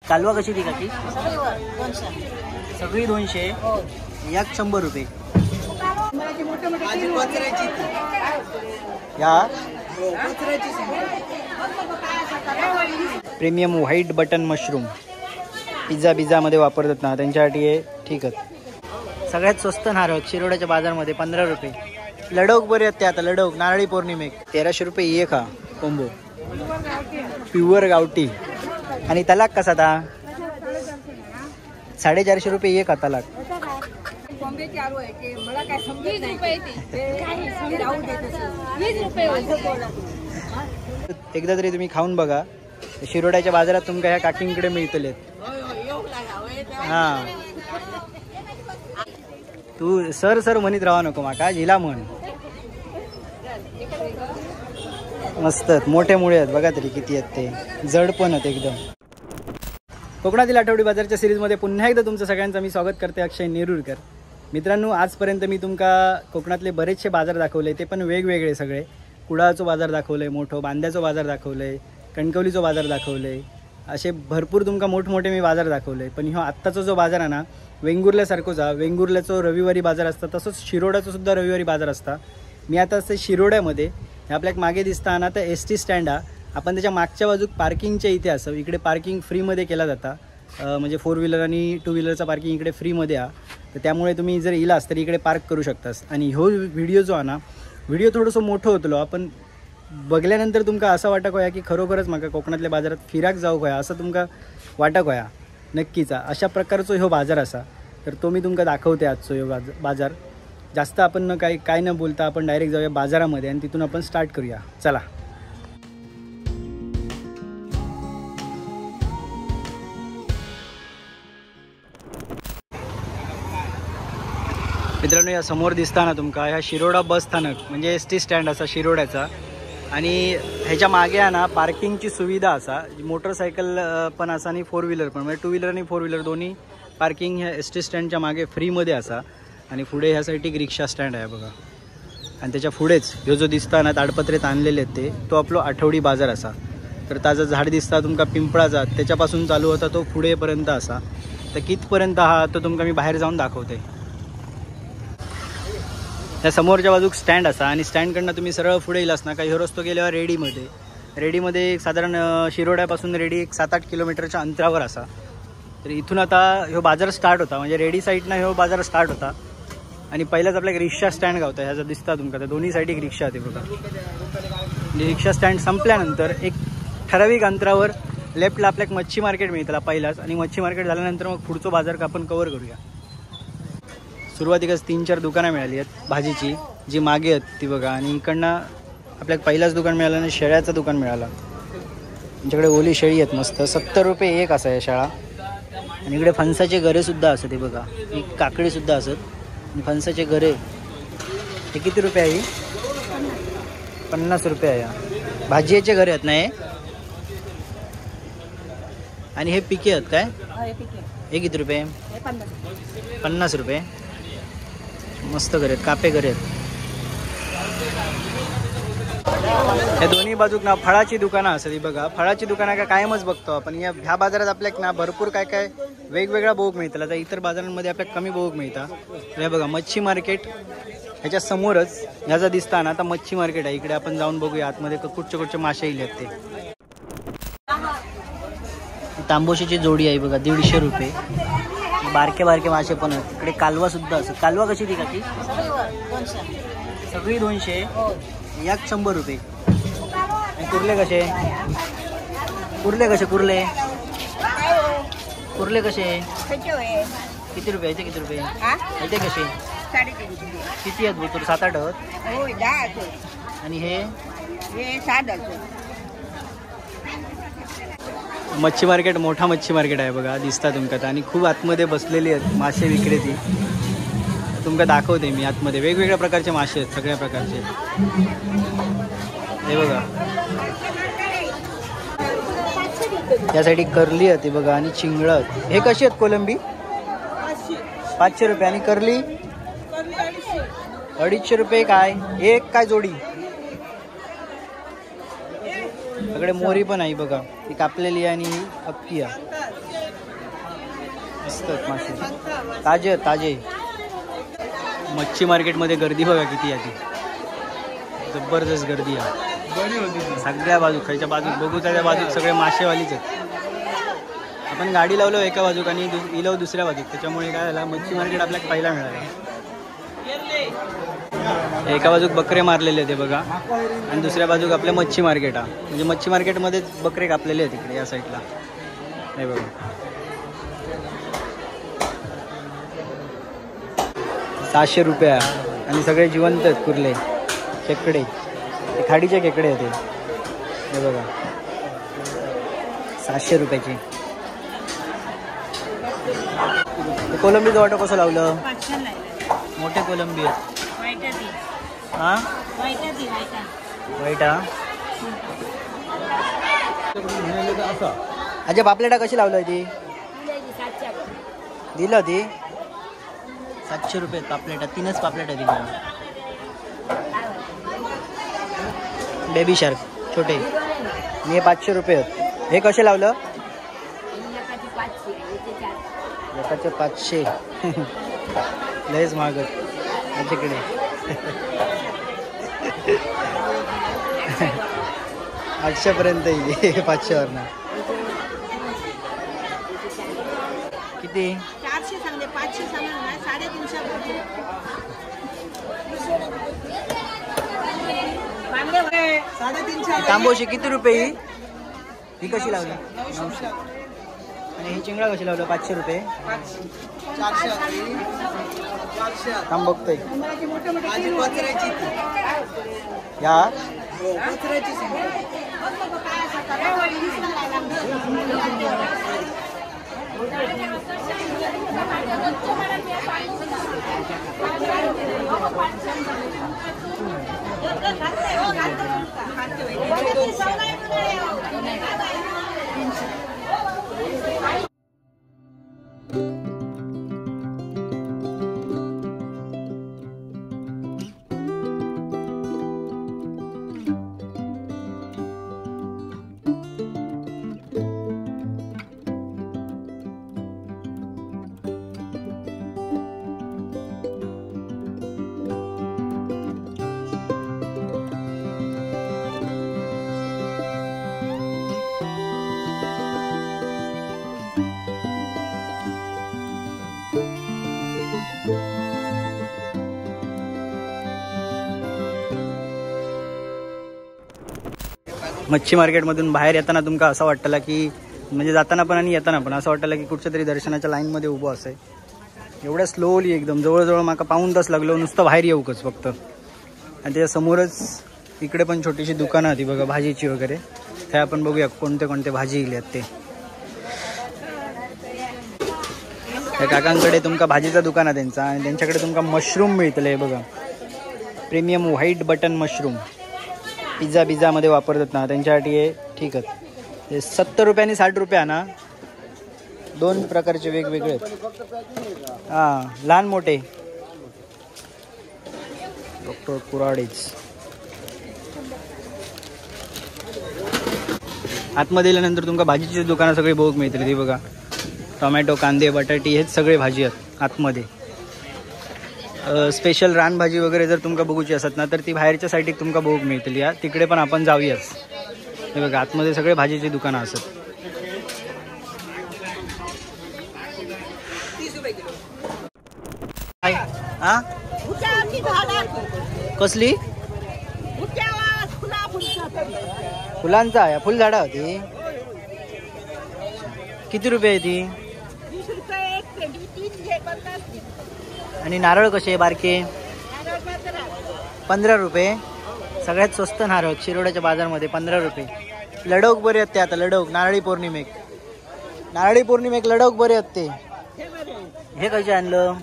कालवा कशी ती काकी? सगळी 200, एक 100 रुपये. या premium white button mushroom pizza मध्ये वापरतात ना, त्यांच्यासाठी हे ठीक आहे. सगळ्यात स्वस्त नारळ शिरोड्याच्या बाजारमध्ये 15 रुपये. लडवक बरे आहेत ते आता, लडवक नारळी पौर्णिमेक 1300 रुपये एक हा कोंबो. प्युअर गावठी. आणि तलाक कसा था? 450 रुपये एक हा तलाक. एकदा तरी तुम्ही खाऊन बघा. शिरोड्याच्या बाजारात तुमका ह्या काकींकडे मिळतले. हा तू सर म्हणीत राहा नको माका, जिला म्हण. मस्त मोठे मुळे आहेत बघा तरी किती आहेत ते, जड पण आहेत एकदम. कोकणातील आठवडी बाजारच्या सिरीजमध्ये पुन्हा एकदा तुमचं सगळ्यांचं मी स्वागत करते, अक्षय नेरुरकर. मित्रांनो, आजपर्यंत मी तुमका कोकणातले बरेचसे बाजार दाखवले, ते पण वेगवेगळे सगळे. कुडाळचो बाजार दाखवले, मोठो बांद्याचो बाजार दाखवले, कणकवलीचो बाजार दाखवले, असे भरपूर तुमका मोठमोठे मी बाजार दाखवले. पण ह्यो आत्ताचा जो बाजार आहे ना, वेंगुर्ल्यासारखोच हा. वेंगुर्ल्याचो रविवारी बाजार असता, तसंच शिरोड्याचो सुद्धा रविवारी बाजार असता. मी आता असते शिरोड्यामध्ये. आपल्या मागे दिसता ना तर ST स्टँड हा. आपण त्याच्या मागच्या बाजूक पार्किंगच्या इथे असं, इकडे पार्किंग फ्रीमध्ये केला जाता. म्हणजे 4 व्हीलर आणि 2 व्हीलरचा पार्किंग इकडे फ्रीमध्ये हा. तर त्यामुळे तुम्ही जर इलास तरी इकडे पार्क करू शकतास. आणि ह्यो व्हिडिओ जो आहे ना, व्हिडिओ थोडंसं मोठं होतलो, आपण बघल्यानंतर तुमका असं वाटक होया की खरोखरच माका कोकणातल्या बाजारात फिराक जाऊक होया असं तुमका वाटक होया. नक्कीच अशा प्रकारचो ह्यो बाजार असा. तर तो मी तुमका दाखवते आजचो ह्यो बाजार. जास्त आपण न काय न बोलता आपण डायरेक्ट जाऊया बाजारामध्ये आणि तिथून आपण स्टार्ट करूया. चला. मित्रांनो, या समोर दिसता ना तुमका, ह्या शिरोडा बस स्थानक म्हणजे ST स्टँड असा शिरोड्याचा. आणि ह्याच्या मागे आहे ना पार्किंगची सुविधा असा. मोटरसायकल पण असा आणि 4 व्हीलर पण, म्हणजे 2 व्हीलर आणि 4 व्हीलर दोन्ही पार्किंग ह्या ST स्टँडच्या मागे फ्रीमध्ये असा. आणि पुढे ह्यासाठी एक रिक्षा स्टँड आहे बघा. आणि त्याच्या पुढेच ह्यो जो दिसता ना ताडपत्रेत आणलेले आहेत ते, तो आपलो आठवडी बाजार असा. तर ताजा झाड दिसता तुमका पिंपळाचा, त्याच्यापासून चालू होता तो पुढेपर्यंत असा. तर कितपर्यंत हा तो तुमका मी बाहेर जाऊन दाखवते. त्या समोरच्या बाजूक स्टँड असा. आणि स्टँडकडनं तुम्ही सरळ पुढे येलास ना का ह्यो रस्तो गेल्यावर रेडीमध्ये साधारण शिरोड्यापासून रेडी एक 7-8 किलोमीटरच्या अंतरावर असा. तर इथून आता ह्यो बाजार स्टार्ट होता, म्हणजे रेडी साईडनं ह्यो बाजार स्टार्ट होता. आणि पहिलाच आपल्या एक रिक्षा स्टँड गावता, ह्याचा दिसता तुमका. त्या दोन्ही साईड एक रिक्षा होते बघा. रिक्षा स्टँड संपल्यानंतर एक ठराविक अंतरावर लेफ्टला आपल्या एक मच्छी मार्केट मिळतं पहिलाच. आणि मच्छी मार्केट झाल्यानंतर मग पुढचं बाजार आपण कव्हर करूया. सुरुवातीलाच 3-4 दुकानं मिळाली आहेत भाजीची, जी मागे आहेत ती बघा. आणि इकडनं आपल्याला पहिलाच दुकान मिळालं आणि शेळ्याचं दुकान मिळालं. आमच्याकडे ओली शेळी आहेत मस्त, 70 रुपये एक असा या शाळा. आणि इकडे फणसाचे घरे सुद्धा असत, ते बघा. एक काकडी सुद्धा असत. आणि फणसाचे घरे हे किती रुपये आहे? 50 रुपये आहे. भाजीचे घरे आहेत ना हे. आणि हे पिके आहेत काय? हे किती रुपये? 50 रुपये. मस्त घरे आहेत, कापे घरे आहेत. या दोन्ही बाजूक ना फळाची दुकानं असत ही बघा. फळाची दुकानं काय कायमच बघतो आपण. ह्या बाजारात आपल्याक ना भरपूर काय वेगवेगळा भोग मिळतात. आता इतर बाजारांमध्ये आपल्याला कमी भोग मिळतात. हे बघा मच्छी मार्केट ह्याच्या समोरच ह्याचा दिसता ना आता मच्छी मार्केट आहे. इकडे आपण जाऊन बघूया आतमध्ये कुठचे मासे येईल ते. तांबोशीची जोडी आहे बघा, 150 रुपये. बारके मासे पण आहेत. इकडे कालवा सुद्धा असत. कालवा कशी ती काकी? सगळी 200, एक 100 रुपये. आणि कुर्ले कसे? कुर्ले कसे? किती रुपये? याचे किती रुपये? याचे कसे? 350. किती आहेत बोलतो? 7-8 आहेत. आणि हे 7. मच्छी मार्केट मोठा मच्छी मार्केट आहे बघा, दिसता तुमका. आणि खूप आतमध्ये बसलेली आहेत मासे विक्रेती. तुमका दाखवते मी आतमध्ये. वेगवेगळ्या प्रकारचे मासे आहेत, सगळ्या प्रकारचे. हे बघा यासाठी करली आहे ती बघा. आणि चिंगळं. हे कशी आहेत कोलंबी? 500 रुपये. आणि करली 250 रुपये. काय एक काय जोडी? सगळे मोरी पण आहे बघा, ही कापलेली आणि ही अख्खी आहे. मस्त मासे ताजे ताजे. मच्छी मार्केटमध्ये गर्दी बघा किती आहे ती, जबरदस्त गर्दी आहे. सगळ्या बाजू खायच्या बाजूक बघू त्याच्या बाजूक सगळे मासेवालीच आहेत. आपण गाडी लावलो एका बाजूक आणि इलो दुसऱ्या बाजूक, त्याच्यामुळे काय झालं मच्छी मार्केट आपल्याला पाहायला मिळालं. एका बाजूक बकरे मारलेले ते बघा आणि दुसऱ्या बाजूक आपल्या मच्छी मार्केट आहे. म्हणजे मच्छी मार्केटमध्ये बकरे कापलेले आहेत इकडे या साईडला हे बघा. 600 रुपये आणि सगळे जिवंत आहेत कुर्ले खेकडे, खाडीचे खेकडे आहेत हे बघा. 700 रुपयाची. कोलंबीचं वाटं कसं लावलं? मोठे कोलंबी आहेत. हा वाईट हा. अच्छा पापलेटा कशी लावलं ती? दिलं ती 700 रुपये पापलेटा. 3च पापलेटा दिल्या. बेबी शार्क छोटे हे 500 रुपये आहेत. हे कसे लावलं? एकाचे 500. लयच महागत माझ्याकडे. 800 पर्यंत येईल 500 वरना. किती? 400 सांगले, 500 सांगले, 350. तांबोशी किती रुपये? ही कशी लावली? 900. आणि ही चिंगडा कशी लावलं? 500 रुपये. थांब बघतोय या. मच्छी मार्केटमधून बाहेर येताना तुमका असं वाटतं की म्हणजे जाताना पण आणि येताना पण असं वाटतं की कुठच्या तरी दर्शनाच्या लाईनमध्ये उभं असेल. एवढ्या स्लोली एकदम जवळजवळ माका पाऊण तास लागलो नुसतं बाहेर येऊकच फक्त. आणि त्याच्या समोरच इकडे पण छोटीशी दुकानं होती बघा भाजीची वगैरे. त्या आपण बघूया कोणते कोणते भाजी इले आहेत ते. त्या काकांकडे तुमका भाजीचं दुकान आहे त्यांचा आणि त्यांच्याकडे तुमका मशरूम मिळतले बघा. प्रीमियम व्हाईट बटन मशरूम पिझ्झामध्ये वापरतात ना त्यांच्यासाठी हे ठीक आहे. हे 70 रुपये आणि 60 रुपये ना. 2 प्रकारचे वेगवेगळे आहेत. हां लहान मोठे. डॉक्टर कुराडेच. आतमध्ये गेल्यानंतर तुमका भाजीची दुकानं सगळी बघूक मिळतील. ती बघा टोमॅटो कांदे बटाटी हेच सगळे भाजी आहेत आतमध्ये. स्पेशल रानभाजी वगैरे जर तुमका बघूची असत ना तर ती बाहेरच्या साईडीक तुमका बघूक मिळतील. या तिकडे पण आपण जाऊयाच. हे बघा आतमध्ये सगळे भाजीची दुकानं असत. हा कसली फुलांचा आहे? फुल झाडा होती. किती रुपये आहे ती? आणि नारळ कसे बारके? 15 रुपये. सगळ्यात स्वस्त नारळ शिरोड्याच्या बाजारमध्ये 15 रुपये. लडवक बरे आहेत ते. आता लडवक नारळी पौर्णिमेक लडवक बरे आहेत ते. हे कसे आणलं?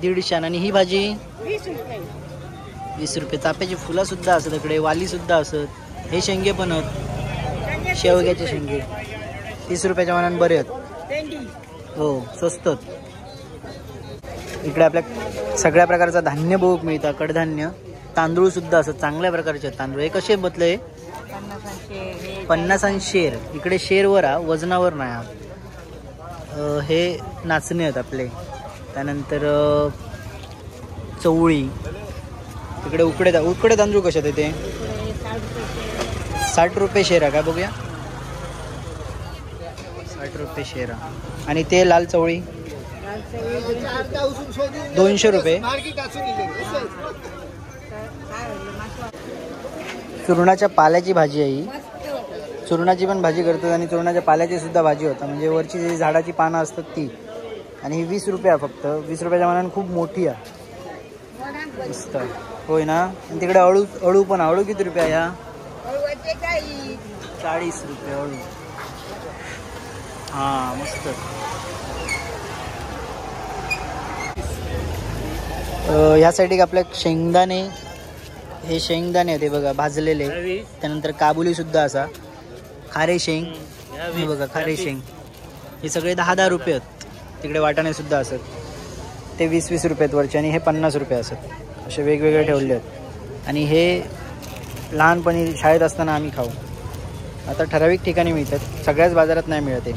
150. आणि ही भाजी 20 रुपये. चाफ्याची फुलं सुद्धा असत इकडे, वाली सुद्धा असत. हे शेंगे पण आहेत, शेवग्याचे शेंगे 30 रुपयाच्या मनाने बरे आहेत. हो स्वस्त. इकडे आपल्या सगळ्या प्रकारचा धान्य बघूक मिळतं. कडधान्य तांदूळ सुद्धा असं चांगल्या प्रकारचे तांदूळ. हे कसे बदले? 50 शेर. इकडे शेरवर हा, वजनावर नाही हा. हे नाचणे आहेत आपले. त्यानंतर चवळी. इकडे उकडे तांदूळ कशात आहे ते? 60 रुपये शेरा. काय बघूया? 60 रुपये शेरा. आणि ते लाल चवळी 200 रुपये. चुरणाच्या पाल्याची भाजी आहे ही. चुरणाची पण भाजी करतात आणि चुरणाच्या पाल्याची सुद्धा भाजी होता. म्हणजे वरची जी झाडाची पानं असतात ती. आणि ही 20 रुपये फक्त. 20 रुपयाच्या मानाने खूप मोठी आहे. मस्त होय ना. आणि तिकडे अळू पण. अळू किती रुपये आहे? ह्या 40 रुपये अळू. हां मस्त. ह्या साईड आपल्या शेंगदाणे. हे शेंगदाणे ते बघा भाजलेले. त्यानंतर काबुली सुद्धा असा. खारे शेंग. हे बघा खारे शेंग. हे सगळे 10-10 रुपये आहेत. तिकडे वाटाणे सुद्धा असत. ते 20-20 रुपये आहेत वरचे. आणि हे 50 रुपये असत. असे वेगवेगळे ठेवले आहेत. आणि हे लहानपणी शाळेत असताना आम्ही खाऊ. आता ठराविक ठिकाणी मिळतात. सगळ्याच बाजारात नाही मिळत.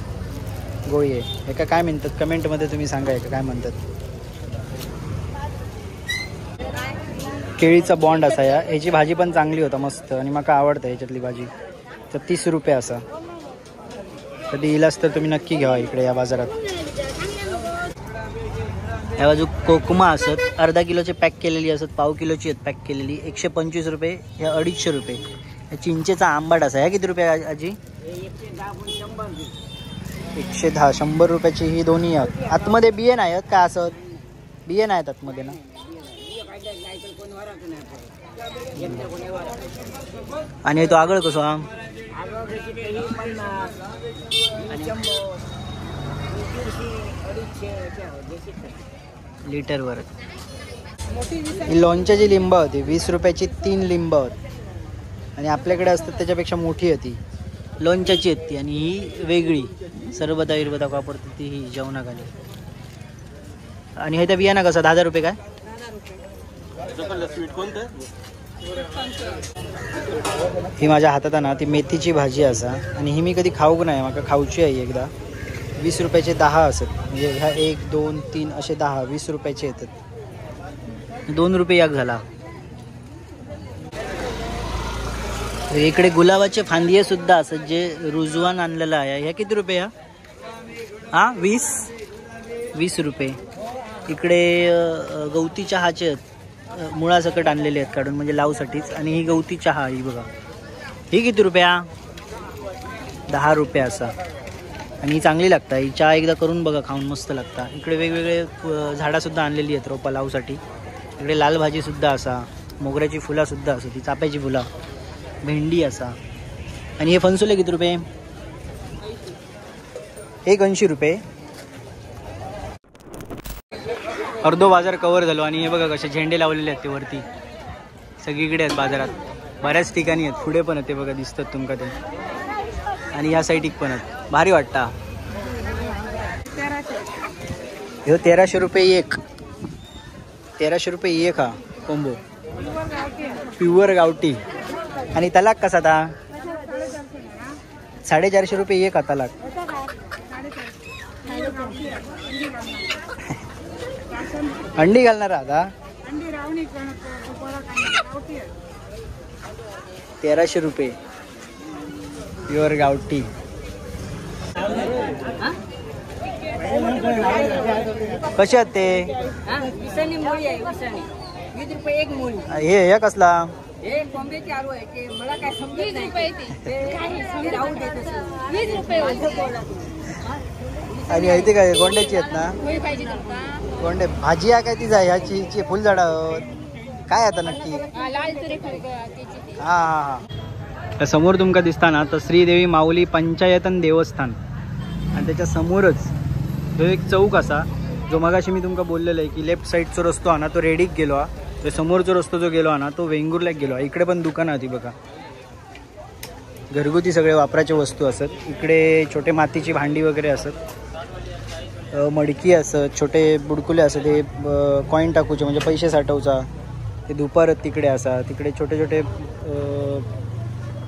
गोळी आहे. एका काय म्हणतात कमेंटमध्ये तुम्ही सांगा. एका काय म्हणतात. केळीचा बॉन्ड असा या. ह्याची भाजी पण चांगली होता मस्त. आणि मला आवडतं ह्याच्यातली भाजी. तर 30 रुपये असा. कधी इलाच तर तुम्ही नक्की घ्या इकडे या बाजारात. ह्या बाजू कोकमा असत. अर्धा किलोचे पॅक केलेली असत. पाव किलोची आहेत पॅक केलेली. 125 रुपये. ह्या 250 रुपये. चिंचेचा आंबाट असा. ह्या किती रुपये आजी? 110. 100 रुपयाची ही दोन्ही आहेत. आतमध्ये बिये नाही आहेत का? असत बिये नाहीत आतमध्ये ना. आणि तो आगळ कसो हा? लिटरवर. ही लोणच्याची लिंब होती. 20 रुपयाची 3 लिंब होती. आणि आपल्याकडे असतात त्याच्यापेक्षा मोठी होती. लोणच्याची आहेत ती. आणि ही वेगळी सरबता विरबता वापरते ती ही जेवणाखाली. आणि हे त्या बियाणा कसा? 10 रुपये. काय ही माझ्या हातात आहे ना ती मेथीची भाजी असा. आणि ही मी कधी खाऊक नाही. मला खाऊची आहे एकदा. 20 रुपयाचे 10 असत. म्हणजे ह्या 1, 2, 3 असे 10 20 रुपयाचे येतात. 2 रुपये एक झाला. इकडे गुलाबाचे फांदिये सुद्धा असत जे रुजवान आणलेलं आहे. ह्या किती रुपये? हा 20 रुपये. इकडे गवती चहाचे आहेत. मुळासकट आणलेले आहेत काढून म्हणजे लावसाठीच. आणि ही गवती चहा ही बघा. ही किती रुपया? 10 रुपये असा. आणि ही चांगली लागतात. ही चहा एकदा करून बघा खाऊन मस्त लागतात. इकडे वेगवेगळे झाडासुद्धा आणलेली आहेत रोपा लावसाठी. इकडे लाल भाजी सुद्धा असा. मोगऱ्याची फुलं सुद्धा असं. ती चाप्याची फुलं. भेंडी असा. आणि हे फणसुले किती रुपये? 80 रुपये. अर्धो बाजार कव्हर झालो. आणि हे बघा कसे झेंडे लावलेले आहेत ते वरती सगळीकडे आहेत बाजारात. बऱ्याच ठिकाणी आहेत. पुढे पण आहेत ते बघा दिसतात तुमका ते. आणि ह्या साईडिक पण आहेत. भारी वाटतं. हे 1300 रुपये एक. 1300 रुपये एक हा कोंबो. प्युअर गावठी. आणि तलाक कसा था? 450 रुपये एक हा तलाक. अंडी घालणार आता? 1300 रुपये प्युअर गावठी. कसे आहेत ते? हे कसला? आणि इथे काय गोंड्याची आहेत ना? गोंडे भाजी आहे काय ती जाय ह्याची फुल झाड काय आता नक्की? हा समोर तुमका दिसता ना तर श्रीदेवी माऊली पंचायतन देवस्थान. आणि त्याच्या समोरच तो एक चौक असा जो मगाशी मी तुमका बोललेलो आहे की लेफ्ट साईडचा रस्तो हा ना तो रेडीक गेलो हा. तो समोरचा रस्तो जो गेलो हा ना तो वेंगुर्ल्याक गेलो. इकडे पण दुकानं होती बघा. घरगुती सगळे वापराचे वस्तू असत. इकडे छोटे मातीची भांडी वगैरे असत. मडकी असत. छोटे बुडकुले असत. ते कॉईन टाकूचे म्हणजे पैसे साठवचा. ते दुपार तिकडे असा, तिकडे छोटे छोटे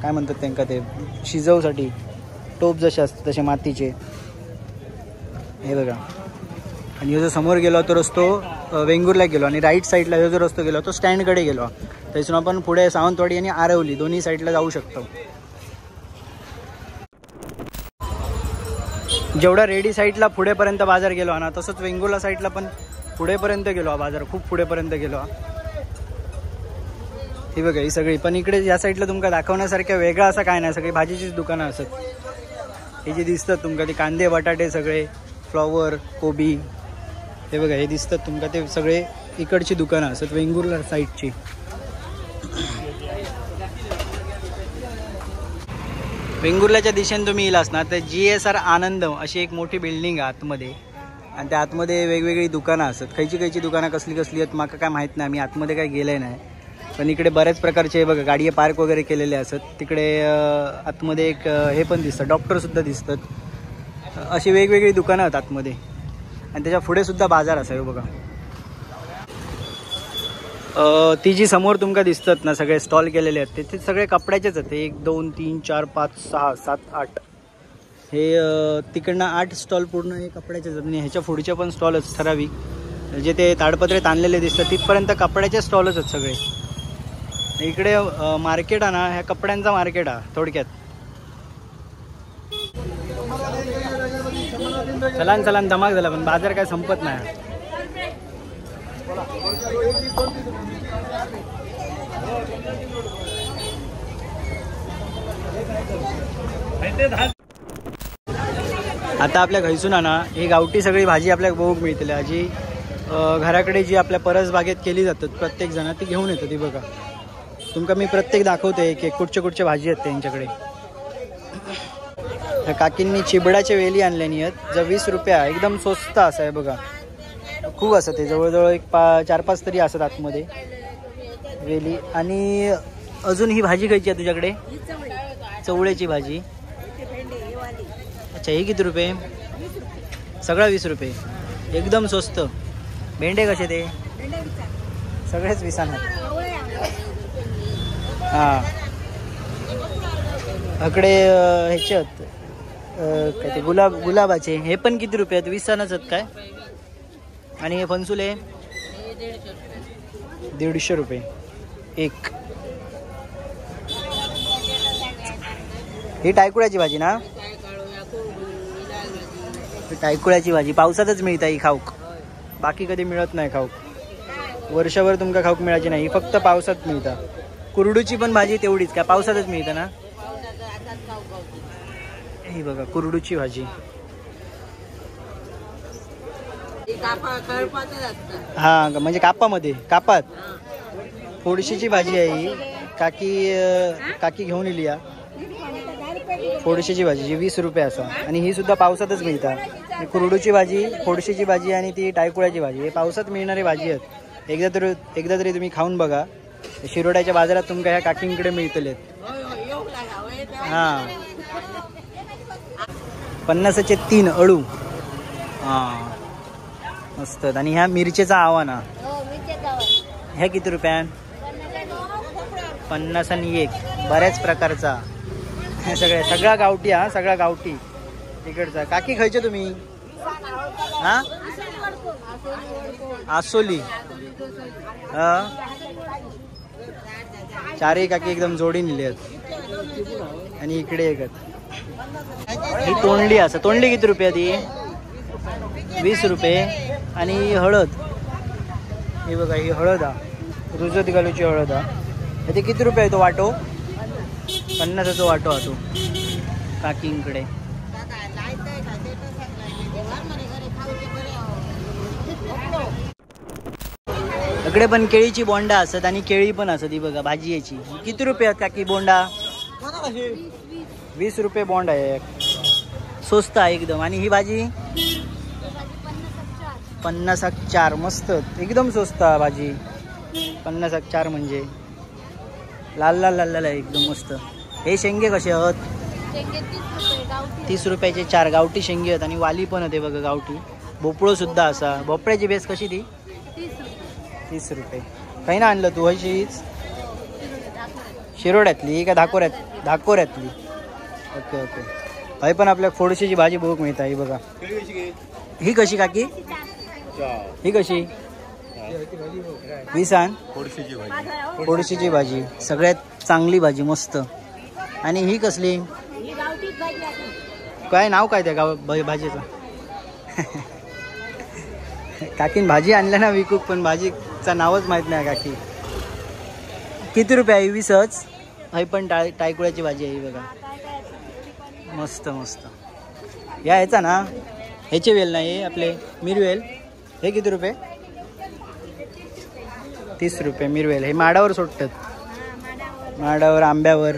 काय म्हणतात त्यांका ते शिजवसाठी टोप जसे असतात तसे मातीचे, हे बघा. आणि ह्यो जो समोर गेलो तो रस्तो वेंगुर्ला गेलो आणि राईट साईडला ह्यो जो रस्तो गेलो तो स्टँडकडे गेलो. त्यातून आपण पुढे सावंतवाडी आणि आरवली दोन्ही साईडला जाऊ शकतो. जेवढा रेडी साईडला पुढेपर्यंत बाजार गेलो ना, तसंच वेंगुर्ला साईडला पण पुढेपर्यंत गेलो बाजार, खूप पुढेपर्यंत गेलो. ही बघा ही सगळी, पण इकडे या साईडला तुमका दाखवण्यासारख्या वेगळा असं काय नाही, सगळी भाजीचीच दुकानं असत. हे जे दिसतात तुमका ते कांदे बटाटे सगळे, फ्लॉवर कोबी, हे बघा हे दिसतात तुमका ते सगळे इकडची दुकानं असत वेंगुर्ला साईडची. वेंगुर्ल्याच्या दिशेने तुम्ही येलास ना तर GSR आनंद अशी एक मोठी बिल्डिंग आहे आतमध्ये, आणि त्या आतमध्ये वेगवेगळी दुकानं असत. खयची दुकानं कसली कसली आहेत माका काय माहीत नाही, मी आतमध्ये काय गेले नाही. पण इकडे बऱ्याच प्रकारचे बघा गाडी पार्क वगैरे केलेले असत. तिकडे आतमध्ये एक हे पण दिसतं, डॉक्टरसुद्धा दिसतात. अशी वेगवेगळी दुकानं आहेत आतमध्ये, आणि त्याच्या पुढे सुद्धा बाजार असा आहे बघा. ती जी समोर तुमका दिसतात ना सगळे स्टॉल केलेले आहेत ते सगळे कपड्याचेच आहेत. 1 2 3 4 5 6 7 8 हे तिकडनं 8 स्टॉल पूर्ण हे कपड्याचेच आहेत. आणि ह्याच्या पुढचे पण स्टॉलच ठराविक जे ते ताडपत्रे ताणलेले दिसतात तिथपर्यंत कपड्याचे स्टॉलच आहेत सगळे. इकडे मार्केट आहे ना, ह्या कपड्यांचा मार्केट आहे थोडक्यात. चलान धमाक झाला, पण बाजार काय संपत नाही. आता आपल्या घैसून ना ही गावठी सगळी भाजी आपल्याला बघूक मिळते. जी घराकडे जी आपल्या परस बागेत केली जातात प्रत्येक जण ती घेऊन येतं. ती बघा तुमका मी प्रत्येक दाखवते की कुठच्या भाजी आहेत त्यांच्याकडे. काकींनी चिबडाच्या वेली आणल्यानी आहेत, जर 20 रुपया, एकदम स्वस्त असं आहे बघा. खूप असं ते जवळजवळ एक 4-5 तरी असतात आतमध्ये वेली. आणि अजून ही भाजी खायची आहे तुझ्याकडे, चवळ्याची भाजी. अच्छा हे किती रुपये? सगळा 20 रुपये, एकदम स्वस्त. भेंडे कसे ते? सगळेच 20 आहेत. हां इकडे ह्याच्यात काय ते गुलाबाचे हे पण किती रुपये आहेत? 20 आहेत काय? आणि हे फणसुले 150 रुपये एक. ही टायकुळ्याची भाजी ना, टायकुळ्याची भाजी पावसातच मिळते ही खाऊक, बाकी कधी मिळत नाही खाऊक. वर्षभर तुमका खाऊक मिळायची नाही, फक्त पावसात मिळतं. कुरडूची पण भाजी तेवढीच का पावसातच मिळतं ना. ही बघा कुरडूची भाजी. हा म्हणजे कापात फोडशीची भाजी आहे ही. काकी घेऊन येली या फोडशीची भाजी जी 20 रुपये असा. आणि ही सुद्धा पावसातच मिळतात. कुरडूची भाजी, फोडशीची भाजी आणि ती टायकुळ्याची भाजी हे पावसात मिळणारी भाजी आहेत. एकदा तरी तुम्ही खाऊन बघा. शिरोड्याच्या बाजारात तुमका ह्या काकींकडे मिळतलेत. हां 50चे 3 अळू. हां मस्त. आणि ह्या मिरचीचा आवाना ह्या किती रुपयान? 50 आणि 1. बऱ्याच प्रकारचा हे सगळा गावठी. हा सगळा गावठी इकडचा. काकी खायचे तुम्ही? हा आसोली. चारही काकी एकदम जोडी नेली आहेत. आणि इकडे एक ही तोंडली असं. तोंडली किती रुपये ती? 20 रुपये. आणि हळद ही बघा, ही हळद रुजत घालूची हळद ते किती रुपये आहे तो वाटो? 50चा वाटो हा तो काकींकडे. इकडे पण केळीची बोंडा असत आणि केळी पण असत. ही बघा भाजी याची. किती रुपये आहेत काकी बोंडा? 20 रुपये बोंड आहे, स्वस्त आहे एकदम. आणि ही भाजी 50-4. मस्त एकदम स्वस्त भाजी. 50-4 म्हणजे लाल आहे एकदम मस्त. हे शेंगे कसे आहेत? 30 रुपयाचे 4 गावठी शेंगे आहेत. आणि वाली पण होते बघा गावठी. भोपळो सुद्धा असा. भोपळ्याची बेस कशी ती? 30 रुपये. काही ना आणलं तू अशीच शिरोड्यातली का धाकोऱ्यातली? Okay okay. हय पण आपल्या फोडशीची भाजी बघूक मिळता. ही बघा. ही कशी काकी? ही कशी? 20 आण. फोडशीची भाजी सगळ्यात चांगली भाजी मस्त. आणि ही कसली? काय नाव काय त्या भाजीचं? काकीन भाजी आणल्या ना विकूक, पण भाजीचा नावच माहित नाही काकी. किती रुपये आहे? 20च. हय पण टायकुळ्याची भाजी आहे. बघा मस्त मस्त. या ह्याचा ना, ह्याचे वेल नाही आपले मिरवेल. हे किती रुपये? 30 रुपये मिरवेल. हे माडावर सोडतात, माडावर आंब्यावर.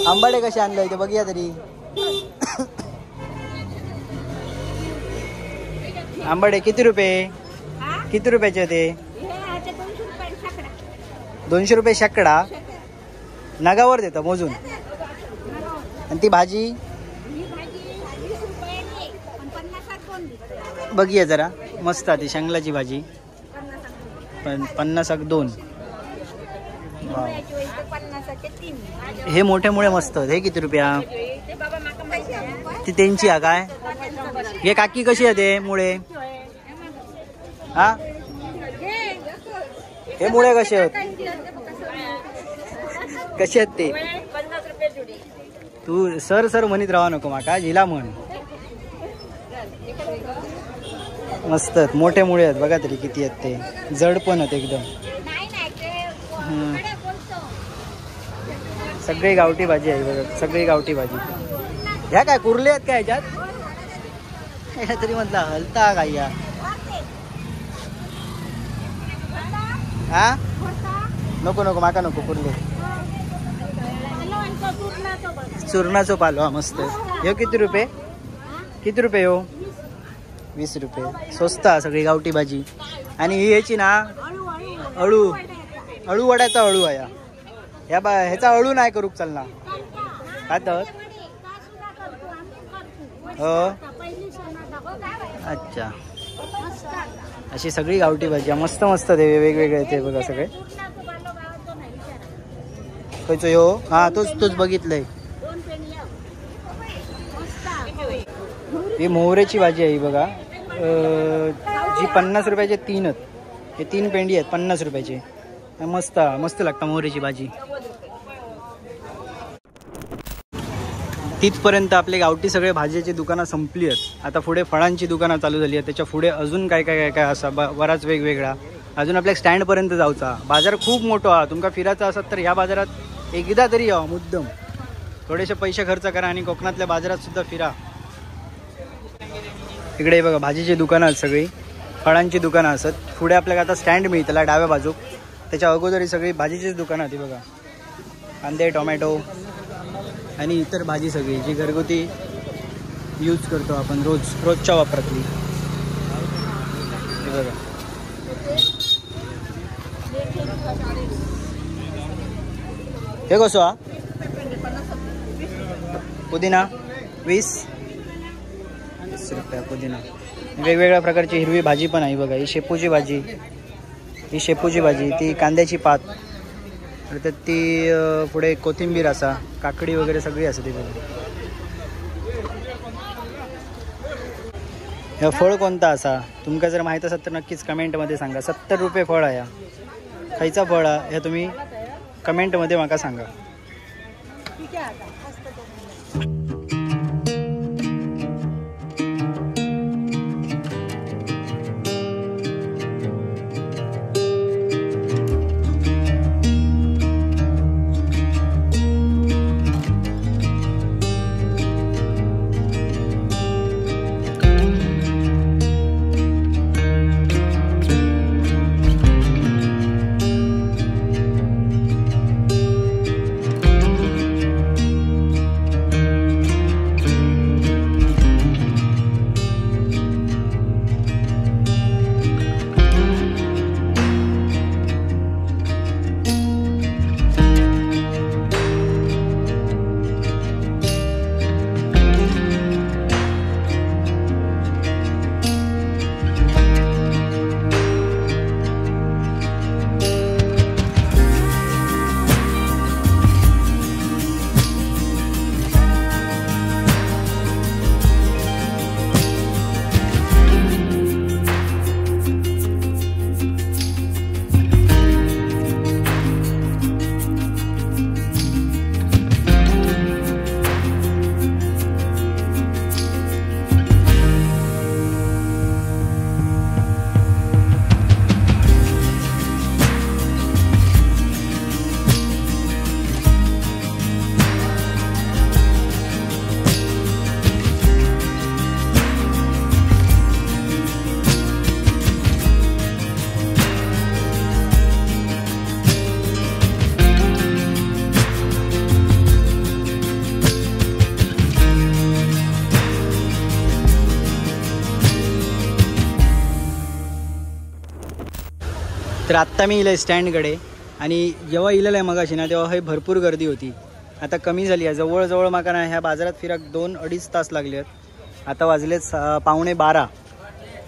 आंबाडे कसे आणले ते बघूया तरी. आंबाडे किती रुपये? किती रुपयाचे ते? 200 रुपये शेकडा. नगावर देतं मोजून. आणि ती भाजी बघूया जरा. मस्त ती शेंगलाची भाजी. पण 50 2. हे मोठे मुळे मस्त. हे किती रुपया? ती त्यांची हा काय? हे काकी कशी आहे ते मुळे? हा हे मुळे कसे आहेत? कसे आहेत ते? तू सर सर म्हणत राहा नको माका, जिला म्हण. मस्त मोठे मुळे आहेत बघा तरी किती आहेत ते. जड पण आहेत एकदम. सगळी गावठी भाजी आहे बघा. सगळी गावठी भाजी. ह्या काय कुर्ले आहेत काय ह्याच्यात? तरी म्हटलं हलता काय या. हा नको नको माका नको कुर्ले. चूर्णाचो पालो. हा मस्त. ह्यो किती रुपये? किती रुपये हो? 20 रुपये. स्वस्त. सगळी गावठी भाजी. आणि ही ह्याची ना अळू वड्याचा अळू आहे. ह्याचा अळू नाही करूक चालना खातात. हो अच्छा. अशी सगळी गावठी भाजी मस्त मस्त. ते वेगवेगळे ते बघा सगळे. खयचो ह्यो? हा तोच बघितलंय. ही मोहरेची भाजी आहे बघा. जी 50 रुपयाचे 3 आहेत. हे 3 पेंडी आहेत 50 रुपयाचे. मस्त मस्त लागतं मोहरेची भाजी. तिथपर्यंत आपले गावठी सगळे भाजीची दुकानं संपली आहेत. आता पुढे फळांची दुकानं चालू झाली आहेत. त्याच्या पुढे अजून काय काय काय काय असा बराच वेगवेगळा. अजून आपल्या स्टँडपर्यंत जाऊचा. बाजार खूप मोठा हा. तुमका फिरायचा असत तर ह्या बाजारात एकदा तरी यावं मुद्दम. थोडेसे पैसे खर्च करा आणि कोकणातल्या बाजारात सुद्धा फिरा. इकडे बघा भाजीची दुकानं आहेत सगळी. फळांची दुकानं असत. पुढे आपल्याला आता स्टँड मिळतं डाव्या बाजूक. त्याच्या अगोदरी सगळी भाजीचीच दुकानं होती बघा. कांदे टोमॅटो आणि इतर भाजी सगळी जी घरगुती यूज करतो आपण रोजच्या वापरातली. हे बघा. हे कसो हा? पुदिना 20 रुपया पुदिना. वेगवेगळ्या प्रकारची हिरवी भाजी पण आहे बघा. ही शेपूची भाजी. ही शेपूची भाजी. ती कांद्याची पात. त्यात ती पुढे कोथिंबीर असा. काकडी वगैरे सगळी असते ती. हे फळ कोणता असा तुमका जर माहीत असत तर नक्कीच कमेंटमध्ये सांगा. 70 रुपये फळ आहे. खायचा फळ हे तुम्ही कमेंटमध्ये माका सांगा. तर आत्ता मी इलं स्टँडकडे आणि जेव्हा इलेलं आहे मगाशी ना तेव्हा हे भरपूर गर्दी होती. आता कमी झाली आहे. जवळजवळ माका ना ह्या बाजारात फिराक 2-2.5 तास लागले आहेत. आता वाजलेत 11:15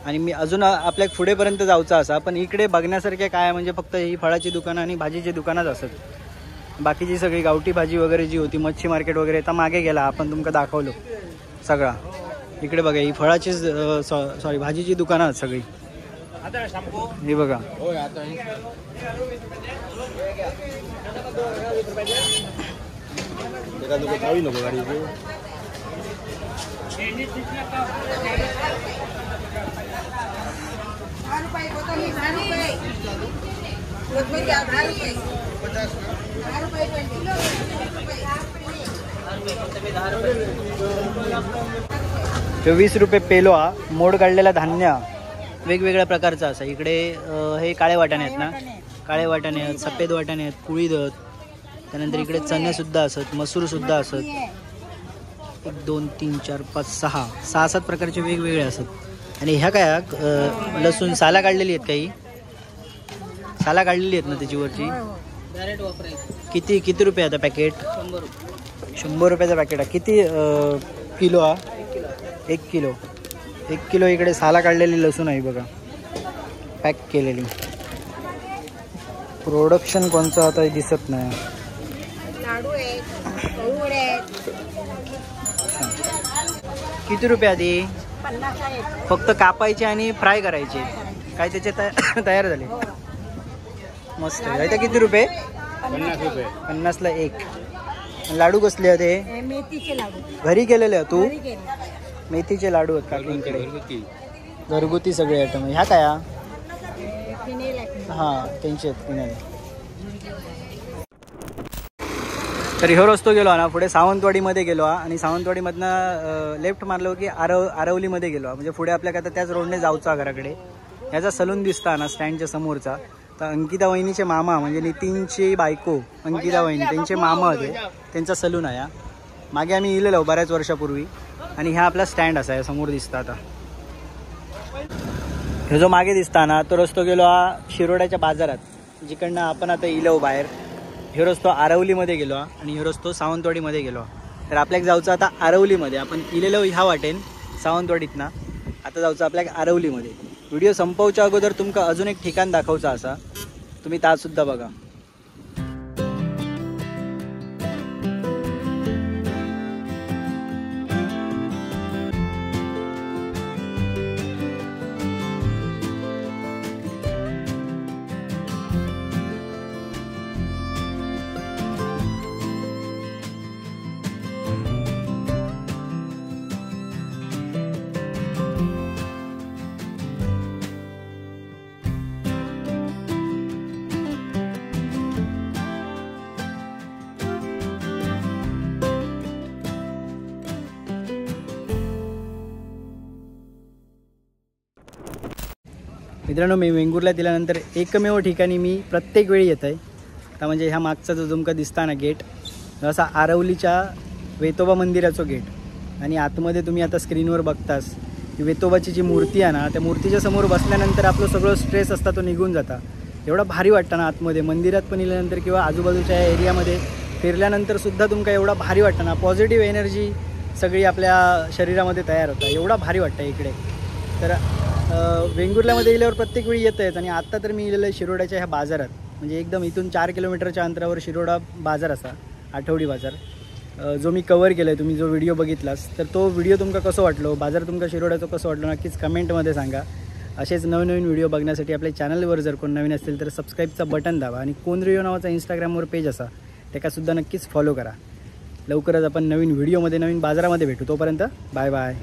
आणि मी अजून आपल्या पुढेपर्यंत जाऊचा असा. पण इकडे बघण्यासारखे काय म्हणजे फक्त ही फळाची दुकानं आणि भाजीची दुकानच असत. बाकीची सगळी गावठी भाजी वगैरे जी होती, मच्छी मार्केट वगैरे तर मागे गेला, आपण तुमका दाखवलो सगळा. इकडे बघा ही फळाची सॉरी भाजीची दुकानं आहेत सगळी. हे बघा ₹20 पेलो हा मोड काढलेला धान्य वेगवेगळ्या प्रकारचा असा. इकडे हे काळे वाटाणे आहेत ना, काळे वाटाणे आहेत, सफेद वाटाणे आहेत, कुळीद आहेत. त्यानंतर इकडे चणे सुद्धा असत, मसूर सुद्धा असत. 1 2 3 4 5 6 6-7 प्रकारचे वेगवेगळे असत. आणि ह्या काय लसूण साला काढलेली आहेत, काही साला काढलेली आहेत ना त्याच्यावरची. किती रुपये आता पॅकेट? 100 रुपयाचा पॅकेट आहे. किती किलो हा? 1 किलो. 1 किलो इकडे साला काढलेली लसूण आहे बघा, पॅक केलेली. प्रोडक्शन कोणचं आता दिसत नाही. किती रुपये आधी? फक्त कापायचे आणि फ्राय करायचे काय त्याचे तयार झाले. मस्त आहे. आता किती रुपये? 50 रुपये. 50ला 1. लाडू कसले आहेत ते? मेथीचे लाडू घरी केलेले आहे तू? घरी केले. मेथीचे लाडू आहेत काकींकडे, घरगुती सगळे आयटम. ह्या काय? फिनेल आहे. हां त्यांचे आहेत फिनेल. तर ह्यो रस्तो गेलो ना पुढे सावंतवाडीमध्ये गेलो आणि सावंतवाडीमधनं लेफ्ट मारलो की आरवलीमध्ये गेलो. म्हणजे पुढे आपल्याला आता त्याच रोडने जाऊचा घराकडे. ह्याचा सलून दिसता ना स्टँडच्या समोरचा. तर अंकिता वहिनीचे मामा म्हणजे नितीनची बायको अंकिता वहिनी त्यांचे मामा होते, त्यांचा सलून आहे. मागे आम्ही इलेलो बऱ्याच वर्षापूर्वी. आणि ह्या आपला स्टँड असा आहे समोर दिसता. आता हे जो मागे दिसता ना तो रस्तो गेलो हा शिरोड्याच्या बाजारात, जिकडनं आपण आता इलो बाहेर. हे रस्तो आरवलीमध्ये गेलो आणि हे रस्तो सावंतवाडीमध्ये गेलो. तर आपल्याला जाऊचं आता आरवलीमध्ये. आपण इलेलो ह्या वाटेन सावंतवाडीतनं, आता जाऊचं आपल्याला आरवलीमध्ये. व्हिडिओ संपवच्या अगोदर तुमका अजून एक ठिकाण दाखवचा असा, तुम्ही ता सुद्धा बघा. मित्रांनो मी वेंगुर्ला दिल्यानंतर एकमेव ठिकाणी मी प्रत्येक वेळी येत आहे. आता म्हणजे ह्या मागचा जो तुमका दिसता ना गेट, असा आरवलीच्या वेतोबा मंदिराचं गेट. आणि आतमध्ये तुम्ही आता स्क्रीनवर बघतास की वेतोबाची जी मूर्ती आहे ना, त्या मूर्तीच्या समोर बसल्यानंतर आपलं सगळं स्ट्रेस असता तो निघून जाता. एवढा भारी वाटतं ना आतमध्ये. मंदिरात पण गेल्यानंतर किंवा आजूबाजूच्या एरियामध्ये फिरल्यानंतर सुद्धा तुमका एवढा भारी वाटतं ना, पॉझिटिव्ह एनर्जी सगळी आपल्या शरीरामध्ये तयार होता. एवढा भारी वाटतं इकडे. तर वेंगुर्ल्यामध्ये गेल्यावर प्रत्येक वेळी येत आहेत. आणि आत्ता तर मी गेलेलं आहे शिरोड्याच्या ह्या बाजारात. म्हणजे एकदम इथून 4 किलोमीटरच्या अंतरावर शिरोडा बाजार असा, आठवडी बाजार, जो मी कवर केला आहे. तुम्ही जो व्हिडिओ बघितलास तर तो व्हिडिओ तुमका कसं वाटलो, बाजार तुमका शिरोड्याचं कसं वाटलं नक्कीच कमेंटमध्ये सांगा. असेच नवीन व्हिडिओ बघण्यासाठी आपल्या चॅनलवर जर कोण नवीन असेल तर सबस्क्राईबचं बटन दाबा. आणि कोनरिओ नावाचा इंस्टाग्रामवर पेज असा, त्याकासुद्धा नक्कीच फॉलो करा. लवकरच आपण नवीन व्हिडिओमध्ये नवीन बाजारामध्ये भेटू. तोपर्यंत बाय बाय.